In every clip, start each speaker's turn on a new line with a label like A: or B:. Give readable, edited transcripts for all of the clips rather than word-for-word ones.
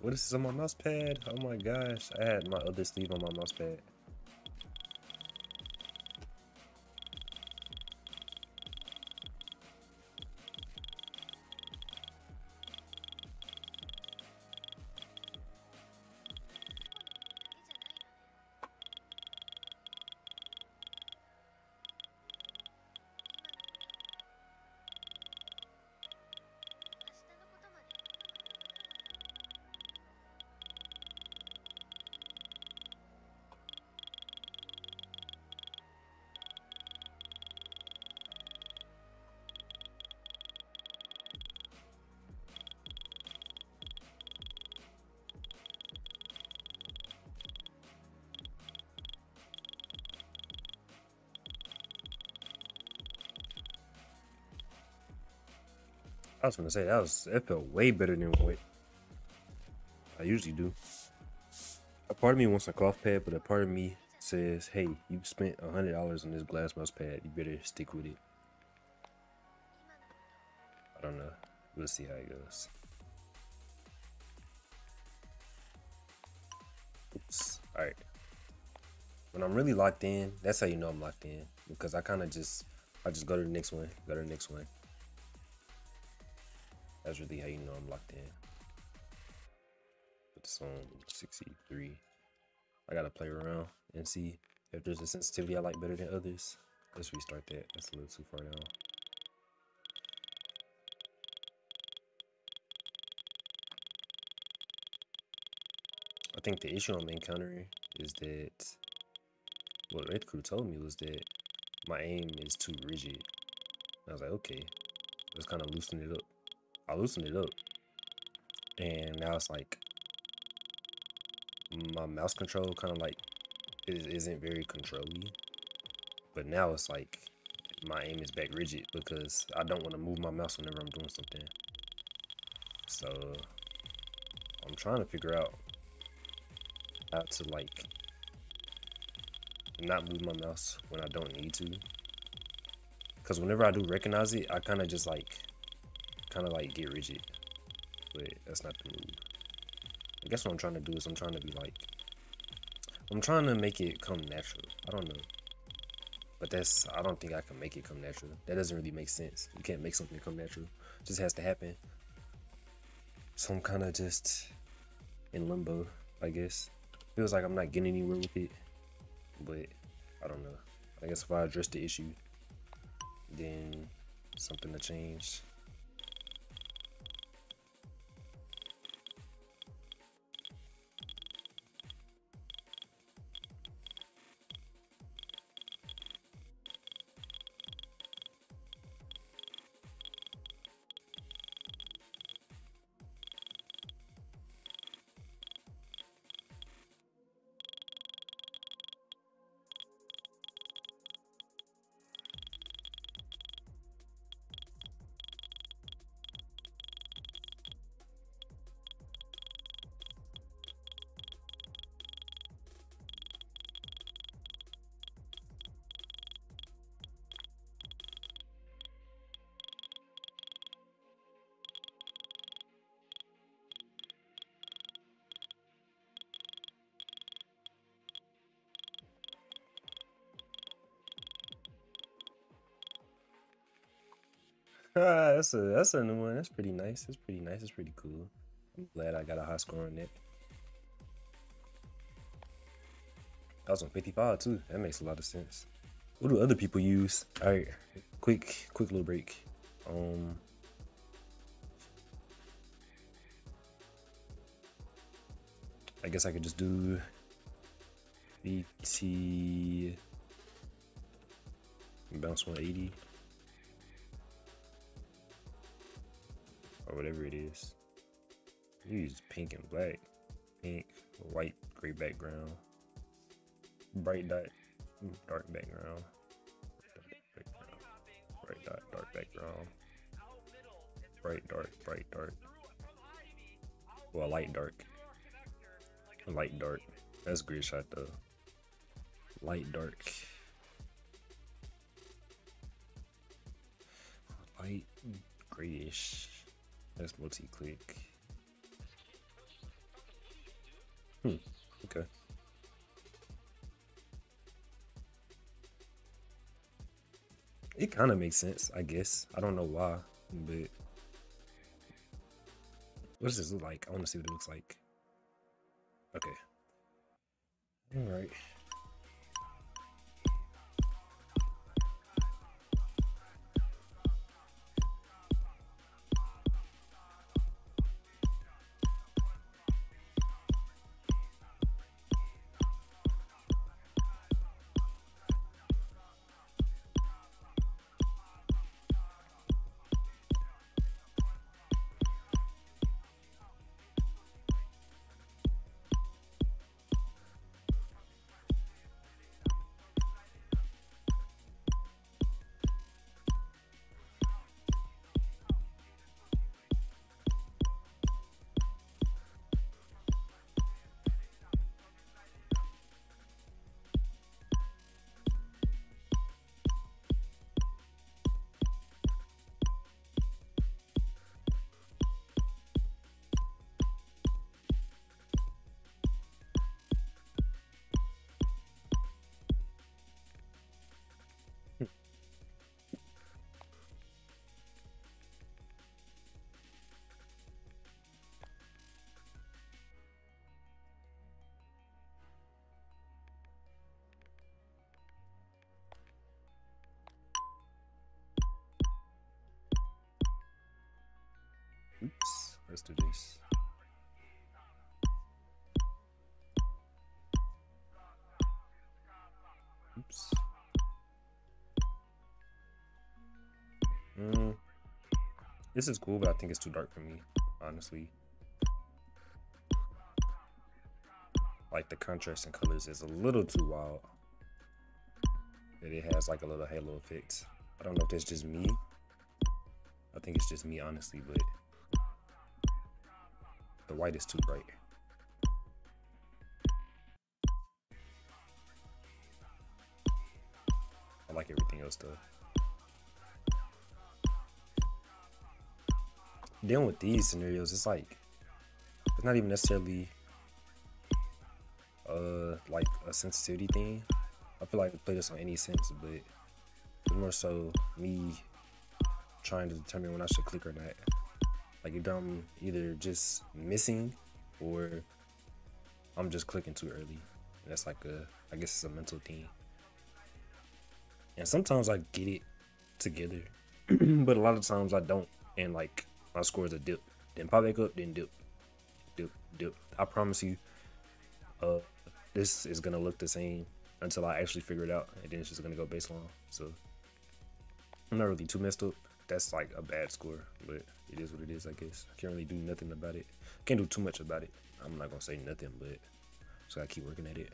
A: What is this on my mouse pad? Oh my gosh, I had my other sleeve on my mouse pad. I was gonna say it felt way better than what I usually do. A part of me wants a cloth pad, but a part of me says, hey, you spent $100 on this glass mouse pad, you better stick with it. I don't know. We'll see how it goes. Oops. Alright. When I'm really locked in, that's how you know I'm locked in. Because I just go to the next one, go to the next one. That's really how you know I'm locked in. Put this on 63. I gotta play around and see if there's a sensitivity I like better than others. Let's restart that. That's a little too far down. I think the issue I'm encountering is that what Red Crew told me was that my aim is too rigid. I was like, okay, let's kind of loosen it up. I loosened it up, and now it's like my mouse control kind of like isn't very control-y. But now it's like my aim is back rigid because I don't want to move my mouse whenever I'm doing something. So I'm trying to figure out how to like not move my mouse when I don't need to. Because whenever I do recognize it, I kind of get rigid. But that's not the move. I guess what I'm trying to do is I'm trying to make it come natural. I don't know. But I don't think I can make it come natural. That doesn't really make sense. You can't make something come natural. It just has to happen. So I'm kind of just in limbo, I guess. Feels like I'm not getting anywhere with it. But I don't know. I guess if I address the issue, then something to change. That's a new one. That's pretty nice. That's pretty nice. It's pretty cool. I'm glad I got a high score on that. That was on 55 too. That makes a lot of sense. What do other people use? All right, quick little break. I guess I could just do VT bounce 180 or whatever it is. Use pink and black, pink, white, gray background, bright dot, dark background, bright dot, dark background, bright dark, well, light dark, light dark. That's a great shot though. Light dark, light grayish. That's multi-click. Okay. It kind of makes sense, I guess. I don't know why, but what does this look like? I want to see what it looks like. Okay. All right. Oops. Let's do this. Oops. This is cool, but I think it's too dark for me, honestly. Like the contrast in colors is a little too wild. That it has like a little halo effect. I don't know if that's just me. I think it's just me, honestly, but the white is too bright. I like everything else though. Then with these scenarios, it's like it's not even necessarily like a sensitivity thing. I feel like I play this on any sense, but it's more so me trying to determine when I should click or not. Like if I'm either just missing or I'm just clicking too early. And that's like I guess it's a mental thing. And sometimes I get it together, but a lot of times I don't. And like my scores are dip, then pop back up, then dip, dip, dip. I promise you, this is gonna look the same until I actually figure it out, and then it's just gonna go baseline. So I'm not really too messed up. That's like a bad score, but it is what it is, I guess. I can't really do nothing about it. Can't do too much about it. I'm not gonna say nothing, but so I keep working at it.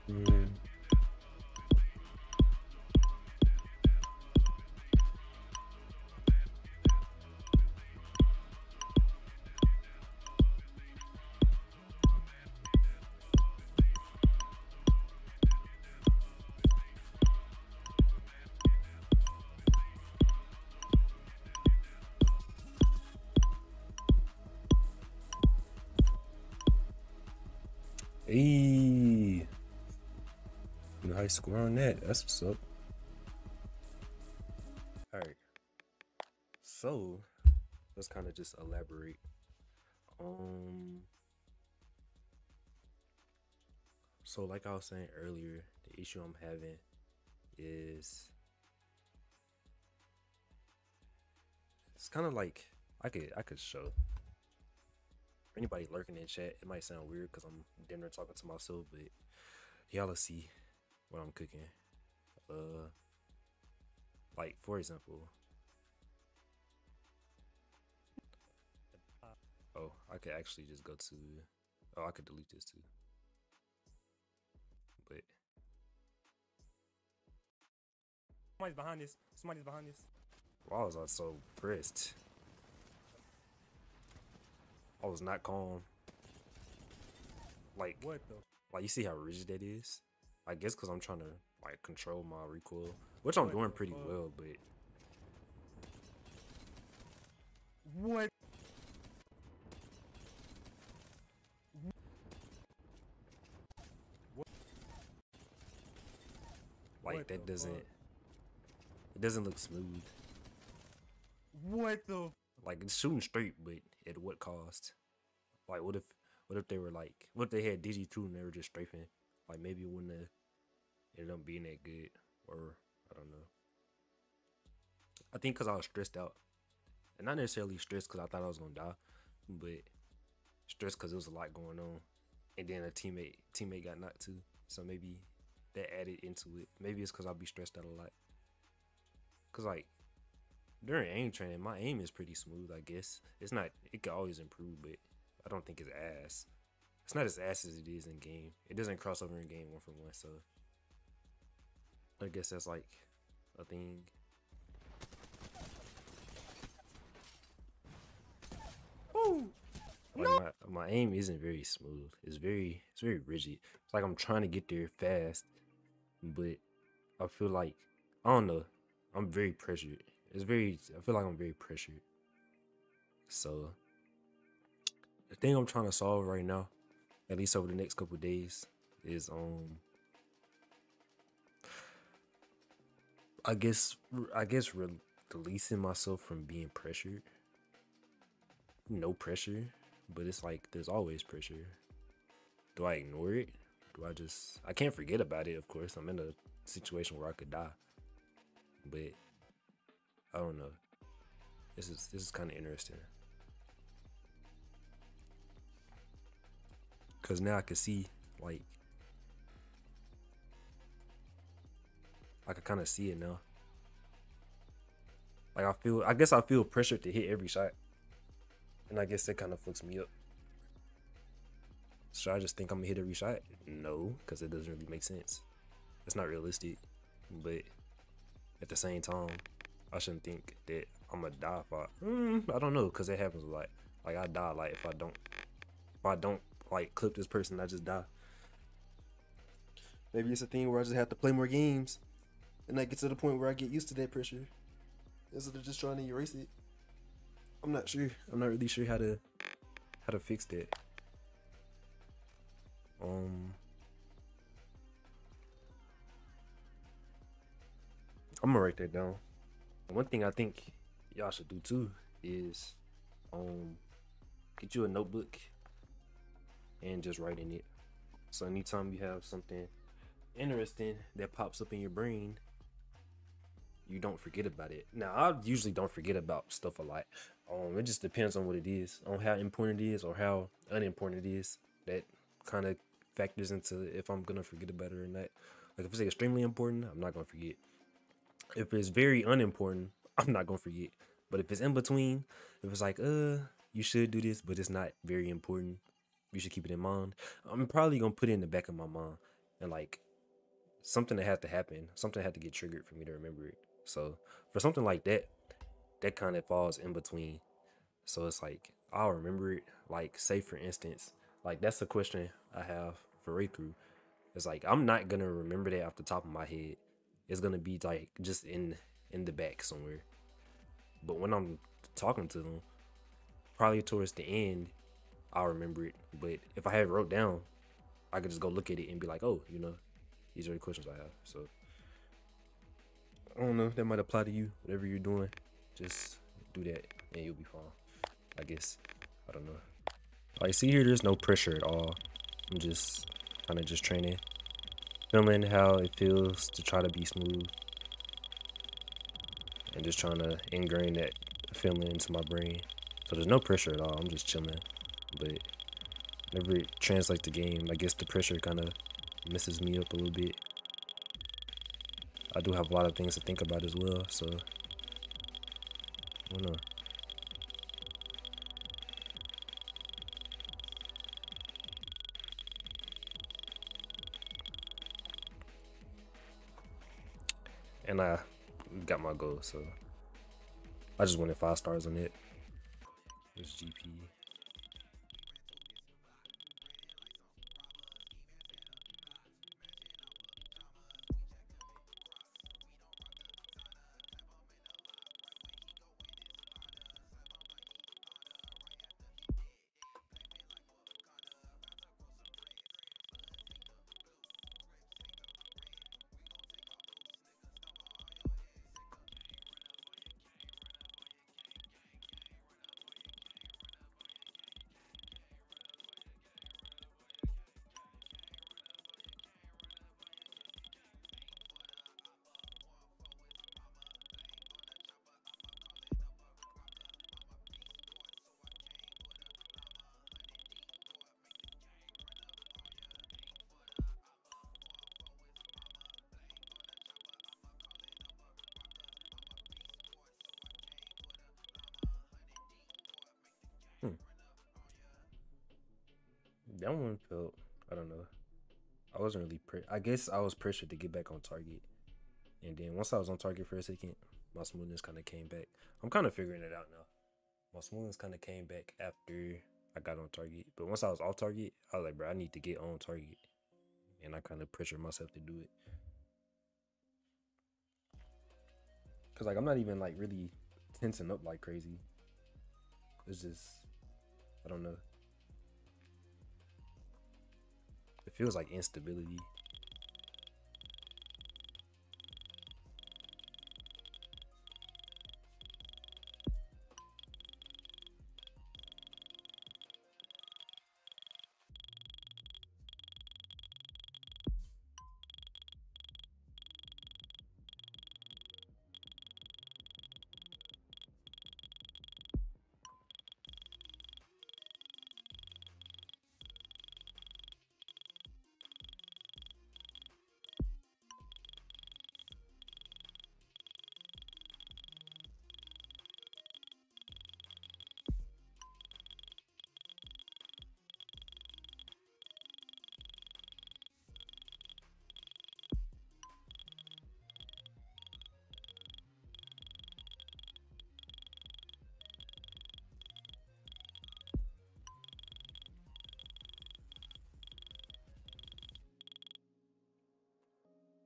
A: Mm. Hey, high score on that. That's what's up. All right, so let's kind of just elaborate. So like I was saying earlier, the issue I'm having is it's kind of like I could show anybody lurking in chat. It might sound weird because I'm dinner talking to myself, but y'all will see what I'm cooking. Like for example, Oh, I could actually just go to. Oh, I could delete this too. But somebody's behind this. Somebody's behind this. Why was I so pressed? I was not calm. Like what though? Like you see how rigid that is? I guess because I'm trying to like control my recoil, which I'm doing pretty well, but what? Like that doesn't. It doesn't look smooth. What the? Like it's shooting straight, but at what cost? Like what if they were like, what if they had Digi 2 and they were just strafing? Like maybe it wouldn't have ended up being that good, or I don't know. I think because I was stressed out, and not necessarily stressed because I thought I was gonna die, but stressed because there was a lot going on, and then a teammate got knocked too. So maybe that added into it. Maybe it's because I'll be stressed out a lot. Cause like during aim training, my aim is pretty smooth. I guess it's not. It could always improve, but I don't think it's ass. It's not as ass as it is in game. It doesn't cross over in game 1-for-1, so I guess that's like a thing. Ooh. Like no. my aim isn't very smooth. It's very rigid. It's like I'm trying to get there fast, but I feel like I don't know. I'm very pressured. I feel like I'm very pressured. So the thing I'm trying to solve right now, at least over the next couple of days, is I guess releasing myself from being pressured. No pressure, but it's like there's always pressure. Do I ignore it? I can't forget about it, of course. I'm in a situation where I could die. But I don't know. This is kind of interesting. Cause now I can see, like, I can kind of see it now. Like I guess I feel pressured to hit every shot, and I guess that kind of fucks me up. Should I just think I'm gonna hit every shot? No, because it doesn't really make sense. It's not realistic. But at the same time, I shouldn't think that I'm gonna die if I don't know, because it happens a lot. Like I die, like if I don't like clip this person, I just die. Maybe it's a thing where I just have to play more games and I get to the point where I get used to that pressure instead of just trying to erase it. I'm not sure. I'm not really sure how to fix that. I'm gonna write that down. One thing I think y'all should do too is get you a notebook and just write in it. So anytime you have something interesting that pops up in your brain, you don't forget about it. Now I usually don't forget about stuff a lot. It just depends on what it is, on how important it is or how unimportant it is. That kind of factors into if I'm gonna forget about it or not. Like if it's extremely important, I'm not gonna forget. If it's very unimportant, I'm not gonna forget. But if it's in between, if it's like you should do this, but it's not very important, you should keep it in mind. I'm probably gonna put it in the back of my mind, and like something that had to happen, something had to get triggered for me to remember it. So for something like that, that kind of falls in between. So it's like I'll remember it. Like say for instance, like that's the question I have for Raythrough. It's like I'm not gonna remember that off the top of my head. It's gonna be like just in the back somewhere. But when I'm talking to them, probably towards the end, I'll remember it. But if I have it wrote down, I could just go look at it and be like, oh, you know, these are the questions I have. So I don't know, that might apply to you. Whatever you're doing, just do that and you'll be fine, I guess. I don't know. Like see here, there's no pressure at all. I'm just kind of just training, feeling how it feels to try to be smooth, and just trying to ingrain that feeling into my brain. So there's no pressure at all. I'm just chilling. But whenever it translates to game, I guess the pressure kind of messes me up a little bit. I do have a lot of things to think about as well, so I don't know. and I got my goal, so I just wanted 5 stars on it. This GP. That one felt, I don't know. I wasn't really, I guess I was pressured to get back on target. And then once I was on target for a second, my smoothness kind of came back. I'm kind of figuring it out now. My smoothness kind of came back after I got on target. But once I was off target, I was like, bro, I need to get on target. And I kind of pressured myself to do it. Because, like, I'm not even, like, really tensing up like crazy. It's just, I don't know. It feels like instability.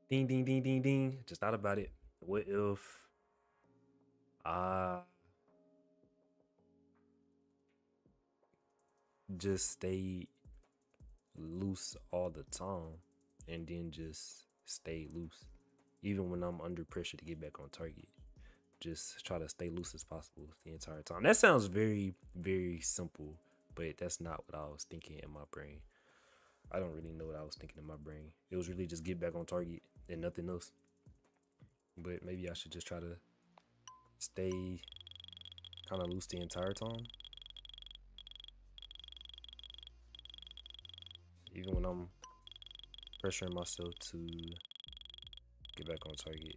A: Ding, ding, ding, ding, ding. Just thought about it. What if I just stay loose all the time and then just stay loose? Even when I'm under pressure to get back on target, just try to stay loose as possible the entire time. That sounds very, very simple, but that's not what I was thinking in my brain. I don't really know what I was thinking in my brain. It was really just get back on target and nothing else. But maybe I should just try to stay kind of loose the entire time. Even when I'm pressuring myself to get back on target.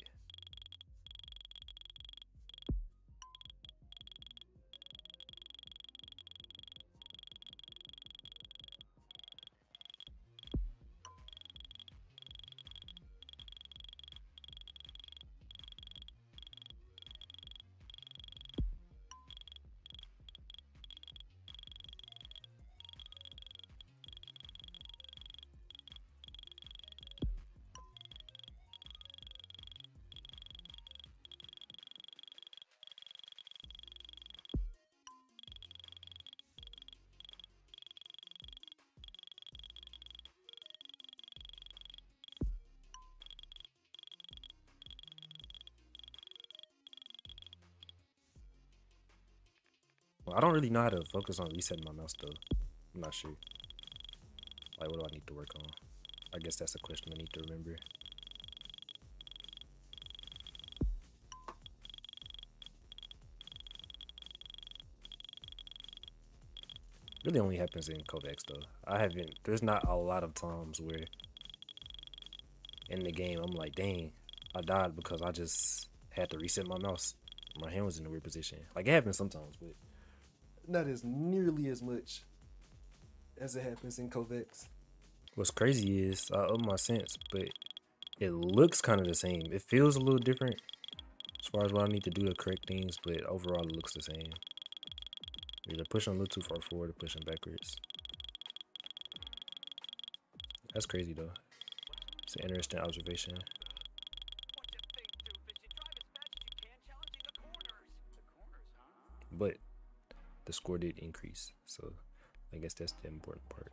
A: Well, I don't really know how to focus on resetting my mouse though. I'm not sure. Like, what do I need to work on? I guess that's a question I need to remember. Really only happens in Kovaaks though. There's not a lot of times where in the game I'm like, dang, I died because I just had to reset my mouse. My hand was in a weird position. Like, it happens sometimes, but not as nearly as much as it happens in Kovaaks. What's crazy is I up my sense, but it looks kind of the same. It feels a little different as far as what I need to do to correct things, but overall it looks the same. Either pushing a little too far forward or pushing backwards. That's crazy though. It's an interesting observation. But the score did increase, so I guess that's the important part.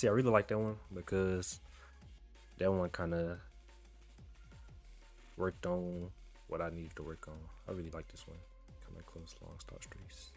A: See, I really like that one because that one kind of worked on what I needed to work on. I really like this one. Kind of close, long stop streaks.